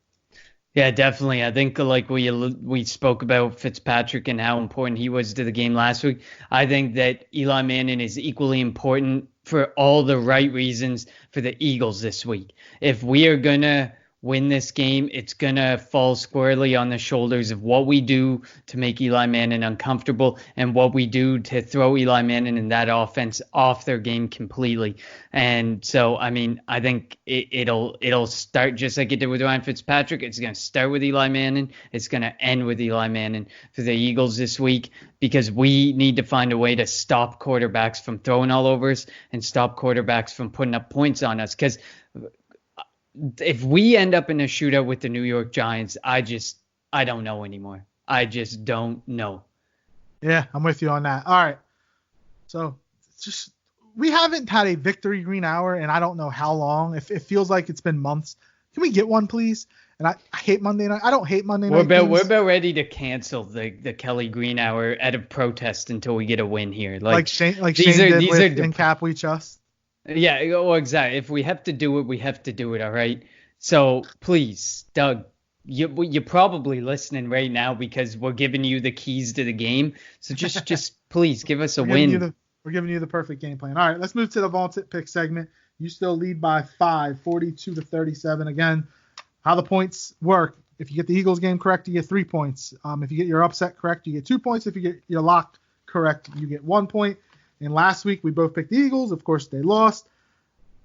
Yeah, definitely. I think like we spoke about Fitzpatrick and how important he was to the game last week. I think that Eli Manning is equally important for all the right reasons for the Eagles this week. If we are going to win this game, it's going to fall squarely on the shoulders of what we do to make Eli Manning uncomfortable and what we do to throw Eli Manning and that offense off their game completely. And so, I mean, I think it'll start just like it did with Ryan Fitzpatrick. It's going to start with Eli Manning. It's going to end with Eli Manning for the Eagles this week, because we need to find a way to stop quarterbacks from throwing all over us and stop quarterbacks from putting up points on us. Because if we end up in a shootout with the New York Giants, I don't know anymore. I just don't know. Yeah, I'm with you on that. All right. So we haven't had a victory green hour, and I don't know how long. It feels like it's been months. Can we get one, please? And I hate Monday night. I don't hate Monday night. We're about ready to cancel the Kelly Green hour out of protest until we get a win here. Like Shane did with In Cap We Trust. Yeah, well, exactly. If we have to do it, we have to do it, all right? So please, Doug, you're probably listening right now because we're giving you the keys to the game. So just please give us a win. We're giving you the perfect game plan. All right, let's move to the vaunted pick segment. You still lead by 5, 42-37. Again, how the points work. If you get the Eagles game correct, you get 3 points. If you get your upset correct, you get 2 points. If you get your lock correct, you get 1 point. And last week, we both picked the Eagles. Of course, they lost.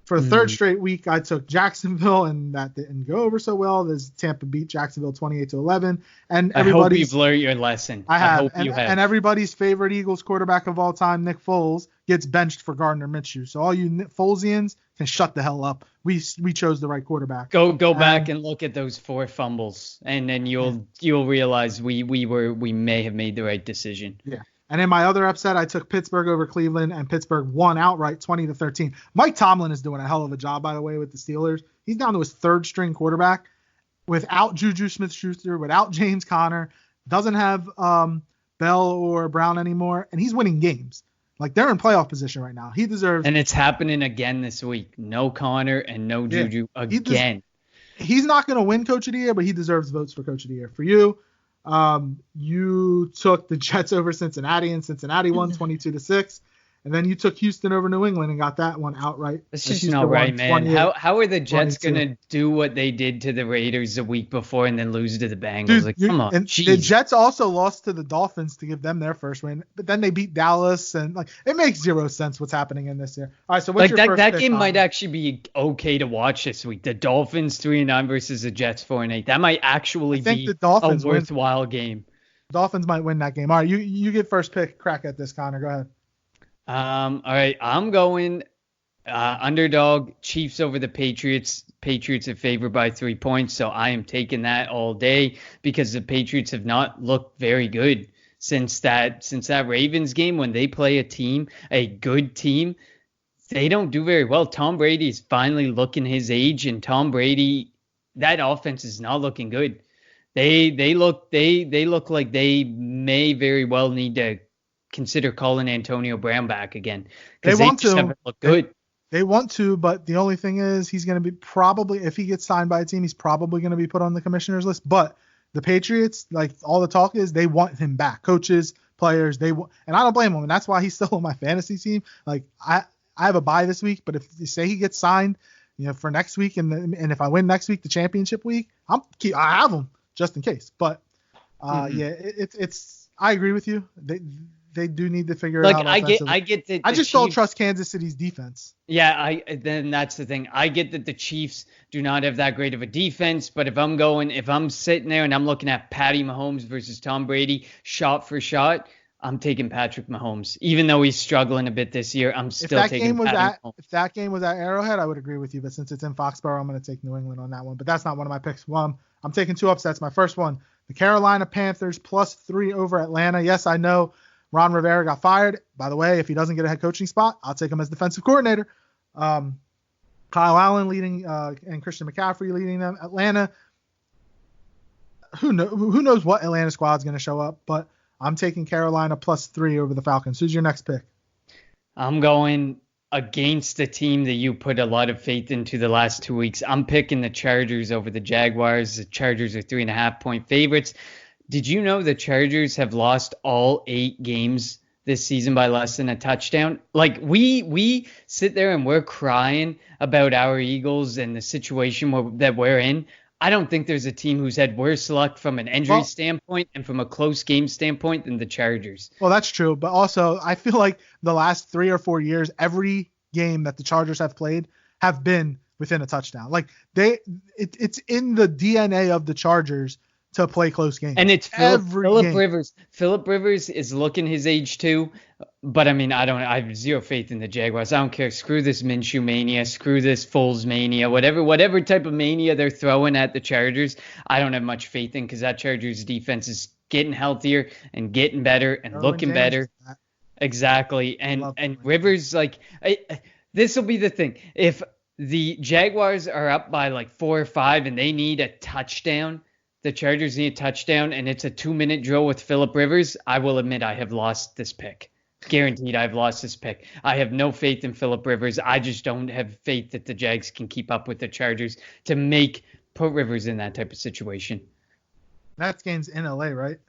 For the third straight week, I took Jacksonville, and that didn't go over so well. There's Tampa beat Jacksonville 28-11. And I hope you've learned your lesson. I hope you have. And everybody's favorite Eagles quarterback of all time, Nick Foles, gets benched for Gardner Minshew. So all you Folesians can shut the hell up. We chose the right quarterback. Go back and look at those 4 fumbles, and then you'll realize we may have made the right decision. Yeah. And in my other upset, I took Pittsburgh over Cleveland, and Pittsburgh won outright 20-13. Mike Tomlin is doing a hell of a job, by the way, with the Steelers. He's down to his third string quarterback without Juju Smith-Schuster, without James Conner, doesn't have Bell or Brown anymore, and he's winning games. Like, they're in playoff position right now. He deserves. And it's happening again this week. No Conner and no Juju again. He's not going to win Coach of the Year, but he deserves votes for Coach of the Year. For you, you took the Jets over Cincinnati, and Cincinnati won 22-6. And then you took Houston over New England and got that one outright. It's just not right, man. How are the Jets going to do what they did to the Raiders the week before and then lose to the Bengals? Dude, come on. And the Jets also lost to the Dolphins to give them their first win, but then they beat Dallas, and it makes zero sense what's happening in this year. All right, so what's your first that pick, game might actually be okay to watch this week. The Dolphins 3-9 versus the Jets 4-8. That might actually be a worthwhile game. Dolphins might win that game. All right, you get first pick. Crack at this, Connor. Go ahead. All right, I'm going underdog Chiefs over the Patriots. Patriots are favored by 3 points, so I am taking that all day because the Patriots have not looked very good since that Ravens game. When they play a good team, they don't do very well. Tom Brady is finally looking his age, and Tom Brady, that offense is not looking good. They look like they may very well need to consider calling Antonio Brown back again. They want to. Haven't looked good. They want to, but the only thing is he's going to be probably, if he gets signed by a team, he's probably going to be put on the commissioner's list. But the Patriots, like all the talk is, they want him back. Coaches, players, and I don't blame him. And that's why he's still on my fantasy team. Like I have a bye this week, but if you say he gets signed, for next week, and if I win next week, the championship week, I have him just in case. But it's I agree with you. They do need to figure it out. I get that. I just don't trust Kansas City's defense. Yeah, then that's the thing. I get that the Chiefs do not have that great of a defense, but if I'm sitting there and I'm looking at Patty Mahomes versus Tom Brady, shot for shot, I'm taking Patrick Mahomes. Even though he's struggling a bit this year, I'm still taking Patrick Mahomes. If that game was at Arrowhead, I would agree with you. But since it's in Foxborough, I'm going to take New England on that one. But that's not one of my picks. Well, I'm taking 2 upsets. My first one, the Carolina Panthers +3 over Atlanta. Yes, I know Ron Rivera got fired. By the way, if he doesn't get a head coaching spot, I'll take him as defensive coordinator. Kyle Allen leading and Christian McCaffrey leading them. Atlanta, who knows what Atlanta squad's going to show up, but I'm taking Carolina +3 over the Falcons. Who's your next pick? I'm going against the team that you put a lot of faith into the last 2 weeks. I'm picking the Chargers over the Jaguars. The Chargers are 3.5-point favorites. Did you know the Chargers have lost all 8 games this season by less than a touchdown? Like we sit there and we're crying about our Eagles and the situation that we're in. I don't think there's a team who's had worse luck from an injury standpoint and from a close game standpoint than the Chargers. Well, that's true. But also, I feel like the last 3 or 4 years, every game that the Chargers have played have been within a touchdown. Like it's in the DNA of the Chargers to play close games. And it's Phillip Rivers. Phillip Rivers is looking his age too. But I mean, I have zero faith in the Jaguars. I don't care. Screw this Minshew mania. Screw this Foles mania. Whatever type of mania they're throwing at the Chargers, I don't have much faith in, because that Chargers defense is getting healthier and getting better and looking better. Exactly. And Rivers, like, this will be the thing. If the Jaguars are up by like 4 or 5 and they need a touchdown, the Chargers need a touchdown, and it's a 2-minute drill with Phillip Rivers, I will admit I have lost this pick. Guaranteed I've lost this pick. I have no faith in Phillip Rivers. I just don't have faith that the Jags can keep up with the Chargers to put Rivers in that type of situation. That game's in LA, right?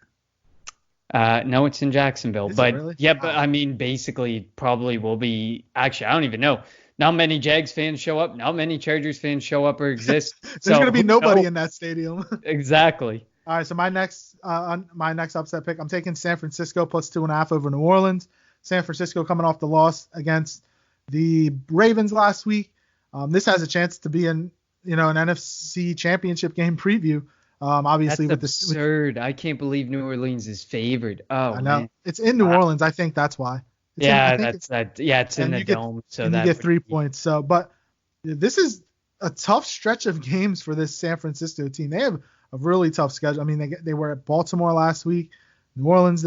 No, it's in Jacksonville. Is but it really? Yeah, but I mean, basically probably will be. Actually, I don't even know. Not many Jags fans show up. Not many Chargers fans show up or exist. There's going to be nobody in that stadium. Exactly. All right, so my next upset pick, I'm taking San Francisco plus 2.5 over New Orleans. San Francisco coming off the loss against the Ravens last week. This has a chance to be an NFC Championship game preview. Obviously, that's absurd. I can't believe New Orleans is favored. Oh, I know. Man. It's in New Orleans. I think that's why. It's in the dome. So you get 3 points. So, but this is a tough stretch of games for this San Francisco team. They have a really tough schedule. I mean, they were at Baltimore last week, New Orleans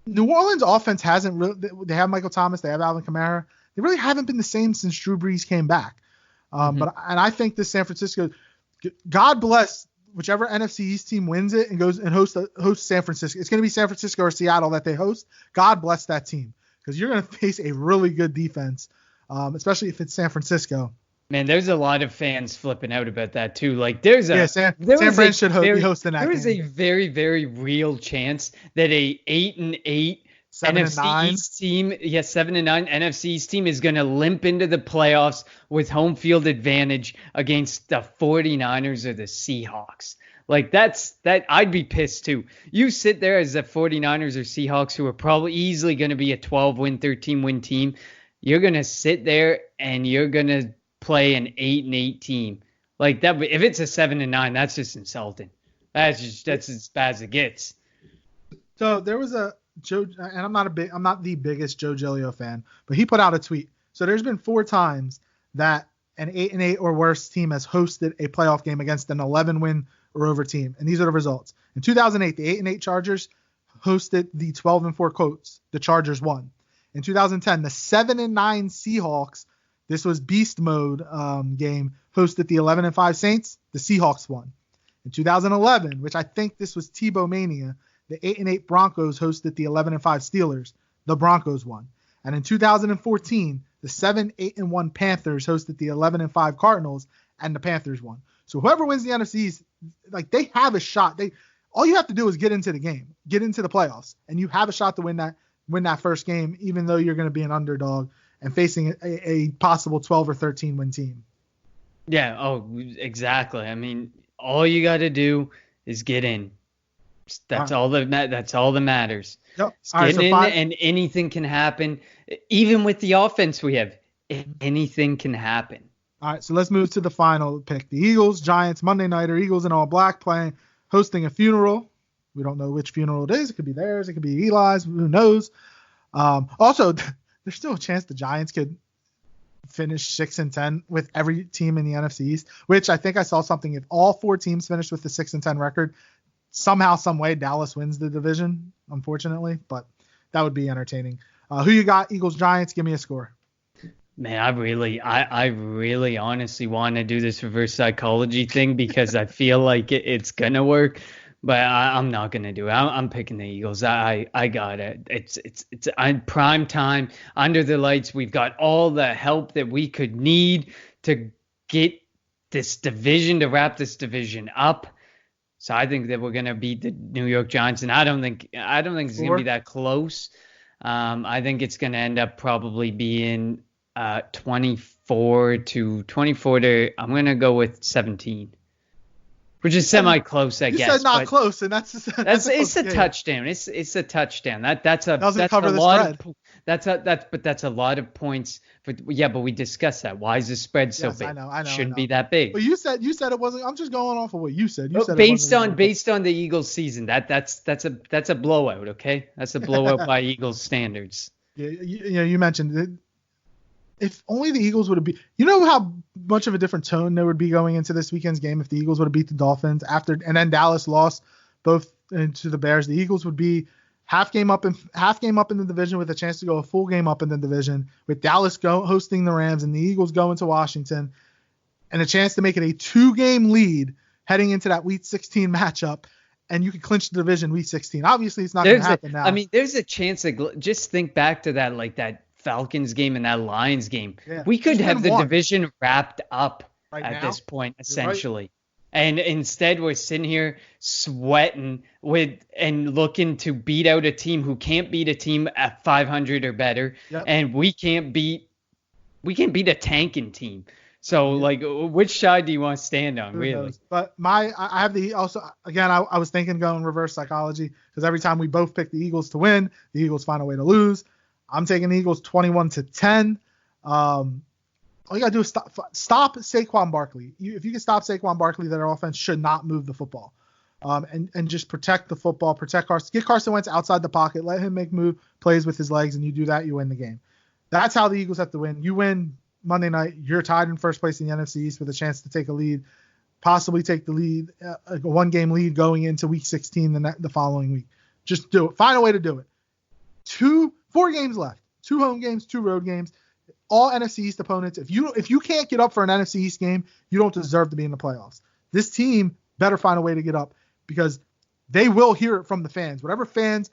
New Orleans offense hasn't really. They have Michael Thomas, they have Alvin Kamara. They really haven't been the same since Drew Brees came back. But I think this San Francisco, God bless whichever NFC East team wins it and goes and hosts San Francisco. It's going to be San Francisco or Seattle that they host. God bless that team, because you're going to face a really good defense, especially if it's San Francisco. Man, there's a lot of fans flipping out about that too. Like, San Fran should be hosting that game. There is a very, very real chance that a 8-8 NFC East team, 7-9 NFC East team is going to limp into the playoffs with home field advantage against the 49ers or the Seahawks. Like, that I'd be pissed too. You sit there as the 49ers or Seahawks, who are probably easily going to be a 12-win, 13-win team. You're going to sit there and you're going to play an 8-8 team like that. If it's a 7-9, that's just insulting. That's as bad as it gets. So there was a Joe, and I'm not the biggest Joe Giglio fan, but he put out a tweet. So there's been 4 times that an 8-8 or worse team has hosted a playoff game against an 11-win or over team, and these are the results. In 2008, the 8-8 Chargers hosted the 12-4 Colts. The Chargers won. In 2010, the 7-9 Seahawks, this was beast mode game, hosted the 11-5 Saints. The Seahawks won. In 2011, which I think this was Tebow Mania, the 8-8 Broncos hosted the 11-5 Steelers. The Broncos won. And in 2014, the 7-8-1 Panthers hosted the 11-5 Cardinals, and the Panthers won. So whoever wins the NFC East, like, they have a shot. All you have to do is get into the game, get into the playoffs, and you have a shot to win that first game, even though you're going to be an underdog and facing a possible 12 or 13 win team. Yeah. Oh, exactly. I mean, all you got to do is get in. That's all that matters. Yep. Get in, and anything can happen. Even with the offense we have, anything can happen. All right, so let's move to the final pick. The Eagles, Giants, Monday nighter. Eagles in all black hosting a funeral. We don't know which funeral it is. It could be theirs. It could be Eli's. Who knows? Also, there's still a chance the Giants could finish 6-10 with every team in the NFC East, which I think I saw something. If all 4 teams finished with the 6-10 record, somehow, some way, Dallas wins the division, unfortunately, but that would be entertaining. Who you got? Eagles, Giants? Give me a score. Man, I really honestly want to do this reverse psychology thing because I feel like it's going to work. But I'm not gonna do it. I'm picking the Eagles. I got it. It's on prime time under the lights. We've got all the help that we could need to get this division, to wrap this division up. So I think that we're gonna beat the New York Giants, and I don't think it's gonna be that close. I think it's gonna end up probably being 24 to. I'm gonna go with 17. Which is semi-close, I guess. You said not close, and that's it's a touchdown. It's a touchdown. That's a lot. That's a lot of points. But we discussed that. Why is the spread so big? I know. Shouldn't be that big. But you said it wasn't. I'm just going off of what you said. You said based on the Eagles season, that's a blowout. Okay, that's a blowout by Eagles standards. Yeah, you mentioned it. If only the Eagles would have beat, you know how much of a different tone there would be going into this weekend's game if the Eagles would have beat the Dolphins and then Dallas lost both to the Bears. The Eagles would be half game up in the division with a chance to go a full game up in the division, with Dallas hosting the Rams and the Eagles going to Washington, and a chance to make it a 2-game lead heading into that Week 16 matchup. And you could clinch the division Week 16. Obviously, it's not going to happen now. I mean, there's a chance that just think back to that, like that Falcons game and that Lions game. Yeah, we could have the division wrapped up at this point, essentially. Right. And instead we're sitting here sweating and looking to beat out a team who can't beat a team at 500 or better. Yep. And we can't beat a tanking team. So like, which side do you want to stand on, really? But I have I was thinking going reverse psychology, because every time we both pick the Eagles to win, the Eagles find a way to lose. I'm taking the Eagles 21-10. All you got to do is stop Saquon Barkley. If you can stop Saquon Barkley, their offense should not move the football. And just protect the football, protect Carson. Get Carson Wentz outside the pocket. Let him make plays with his legs, and you do that, you win the game. That's how the Eagles have to win. You win Monday night, you're tied in first place in the NFC East with a chance to take a lead, possibly take the lead, a 1-game lead going into Week 16 the following week. Just do it. Find a way to do it. 4 games left. 2 home games, 2 road games. All NFC East opponents. If you can't get up for an NFC East game, you don't deserve to be in the playoffs. This team better find a way to get up, because they will hear it from the fans. Whatever fans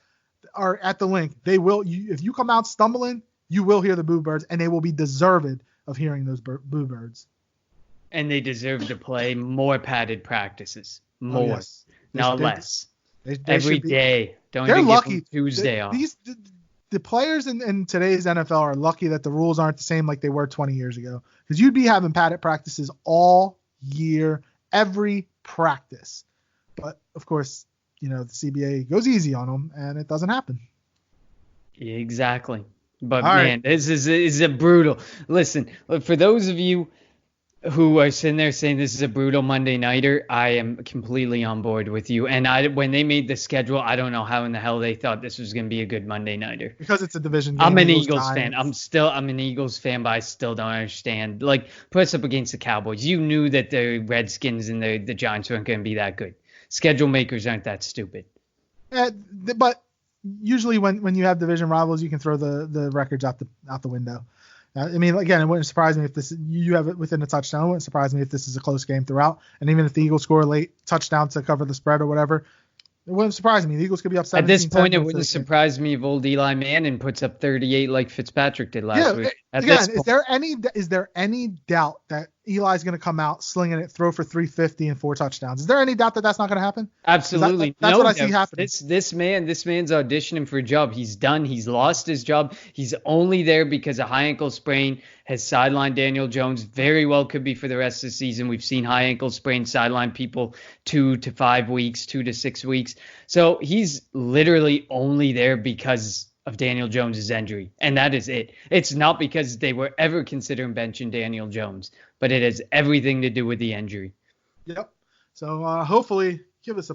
are at the link, they will. If you come out stumbling, you will hear the boo birds, and they will be deserved of hearing those boo birds. And they deserve to play more padded practices. More, yes. Not less. They every day. Don't even lucky. Give them Tuesday off. The players in today's NFL are lucky that the rules aren't the same like they were 20 years ago, because you'd be having padded practices all year, every practice. But of course, the CBA goes easy on them, and it doesn't happen. Exactly. But all man, right. This is a brutal. Listen, for those of you who are sitting there saying this is a brutal Monday nighter, I am completely on board with you. And when they made the schedule, I don't know how in the hell they thought this was going to be a good Monday nighter. Because it's a division game. I'm an Eagles fan. I'm an Eagles fan, but I still don't understand. Like, put us up against the Cowboys. You knew that the Redskins and the Giants weren't going to be that good. Schedule makers aren't that stupid. But usually when you have division rivals, you can throw the records out the window. I mean, again, it wouldn't surprise me if you have it within a touchdown. It wouldn't surprise me if this is a close game throughout. And even if the Eagles score a late touchdown to cover the spread or whatever, it wouldn't surprise me. The Eagles could be up 17-10. At this point, it wouldn't surprise me if old Eli Manning puts up 38 like Fitzpatrick did last week. Again, is there any doubt that Eli's going to come out slinging it, throw for 350 and 4 touchdowns? Is there any doubt that that's not going to happen? Absolutely. That's what I see happening. This man's auditioning for a job. He's done. He's lost his job. He's only there because a high ankle sprain has sidelined Daniel Jones. Very well could be for the rest of the season. We've seen high ankle sprain sideline people 2 to 5 weeks, 2 to 6 weeks. So he's literally only there because of Daniel Jones's injury, and that is it. It's not because they were ever considering benching Daniel Jones, but it has everything to do with the injury. Yep. So hopefully give us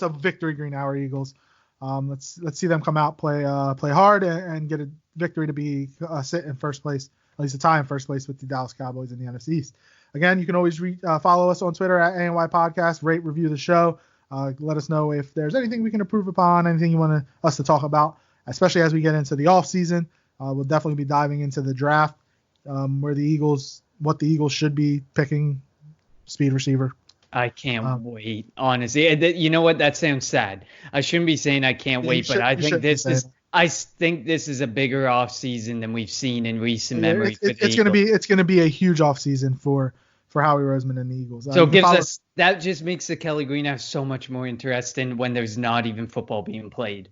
a victory, Green Hour Eagles. Let's see them come out, play hard, and get a victory to be sit in first place, at least a tie in first place with the Dallas Cowboys in the NFC East. Again, you can always follow us on Twitter at ANY Podcast, rate, review the show. Let us know if there's anything we can improve upon, anything you want us to talk about, especially as we get into the off season. We'll definitely be diving into the draft, what the Eagles should be picking, speed receiver. I can't wait, honestly. You know what? That sounds sad. I shouldn't be saying I can't wait, but I think this is a bigger offseason than we've seen in recent memory. It's going to be a huge offseason for Howie Roseman and the Eagles. So it gives us that just makes the Kelly Greenhouse so much more interesting when there's not even football being played.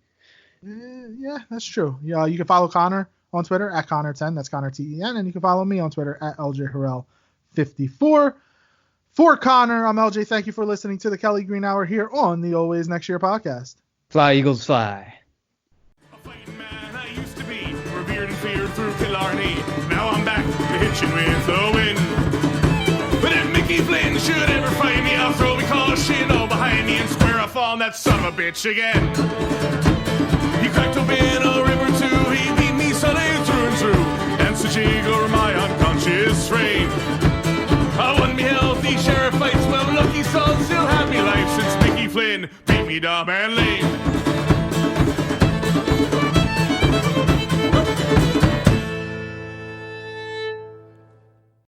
Yeah, that's true. Yeah, you can follow Connor on Twitter at Connor10. That's Connor TEN, and you can follow me on Twitter at LJ54. For Connor, I'm LJ. Thank you for listening to the Kelly Green Hour here on the Always Next Year podcast. Fly, Eagles, fly. A fighting man I used to be, revered and feared through Killarney. Now I'm back to hitching with the wind. But if Mickey Flynn should ever find me, I'll throw me caution all behind me and square off on that son of a bitch again. He cracked open a river too, he beat me Sunday through and through, and such eagle my unconscious frame. I won me healthy sheriff fights, well lucky son still had me life since Mickey Flynn beat me dumb and lame.